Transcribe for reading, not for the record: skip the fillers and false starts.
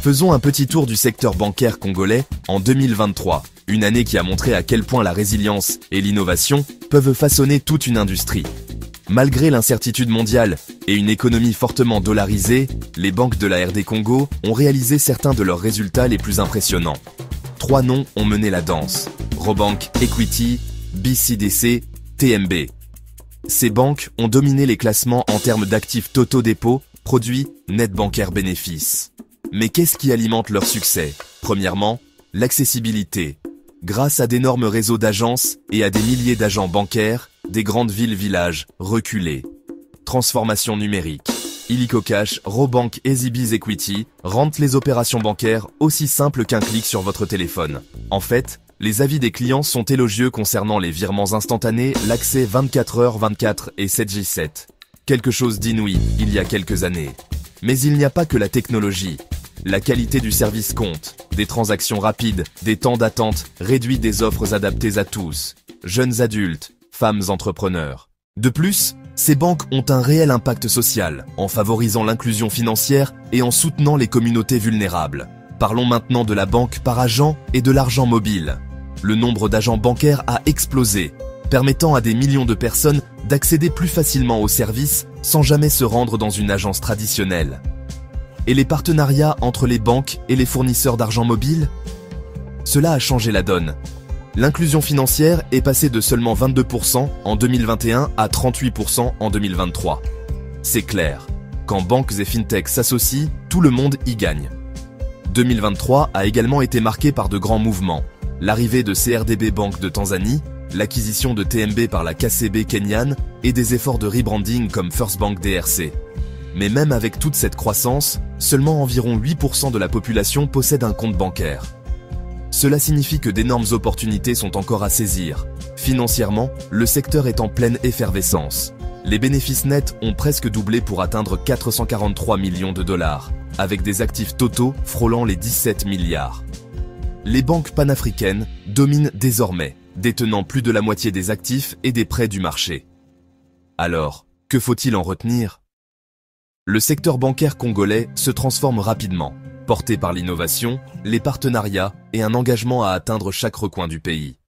Faisons un petit tour du secteur bancaire congolais en 2023, une année qui a montré à quel point la résilience et l'innovation peuvent façonner toute une industrie. Malgré l'incertitude mondiale et une économie fortement dollarisée, les banques de la RD Congo ont réalisé certains de leurs résultats les plus impressionnants. 3 noms ont mené la danse: Robank Equity, BCDC, TMB. Ces banques ont dominé les classements en termes d'actifs totaux dépôts, produits, net bancaire bénéfices. Mais qu'est-ce qui alimente leur succès? Premièrement, l'accessibilité. Grâce à d'énormes réseaux d'agences et à des milliers d'agents bancaires, des grandes villes-villages reculées. Transformation numérique. Illico Cash, Robank et ZBiz Equity rendent les opérations bancaires aussi simples qu'un clic sur votre téléphone. En fait, les avis des clients sont élogieux concernant les virements instantanés, l'accès 24h/24 et 7J7. Quelque chose d'inouï il y a quelques années. Mais il n'y a pas que la technologie. La qualité du service compte. Des transactions rapides, des temps d'attente réduits, des offres adaptées à tous. Jeunes adultes, femmes entrepreneurs. De plus, ces banques ont un réel impact social, en favorisant l'inclusion financière et en soutenant les communautés vulnérables. Parlons maintenant de la banque par agent et de l'argent mobile. Le nombre d'agents bancaires a explosé, permettant à des millions de personnes d'accéder plus facilement aux services sans jamais se rendre dans une agence traditionnelle. Et les partenariats entre les banques et les fournisseurs d'argent mobile? Cela a changé la donne. L'inclusion financière est passée de seulement 22% en 2021 à 38% en 2023. C'est clair, quand banques et fintech s'associent, tout le monde y gagne. 2023 a également été marqué par de grands mouvements. L'arrivée de CRDB Bank de Tanzanie, l'acquisition de TMB par la KCB kenyane et des efforts de rebranding comme First Bank DRC. Mais même avec toute cette croissance, seulement environ 8% de la population possède un compte bancaire. Cela signifie que d'énormes opportunités sont encore à saisir. Financièrement, le secteur est en pleine effervescence. Les bénéfices nets ont presque doublé pour atteindre 443 millions de dollars, avec des actifs totaux frôlant les 17 milliards. Les banques panafricaines dominent désormais, détenant plus de la moitié des actifs et des prêts du marché. Alors, que faut-il en retenir? Le secteur bancaire congolais se transforme rapidement, porté par l'innovation, les partenariats et un engagement à atteindre chaque recoin du pays.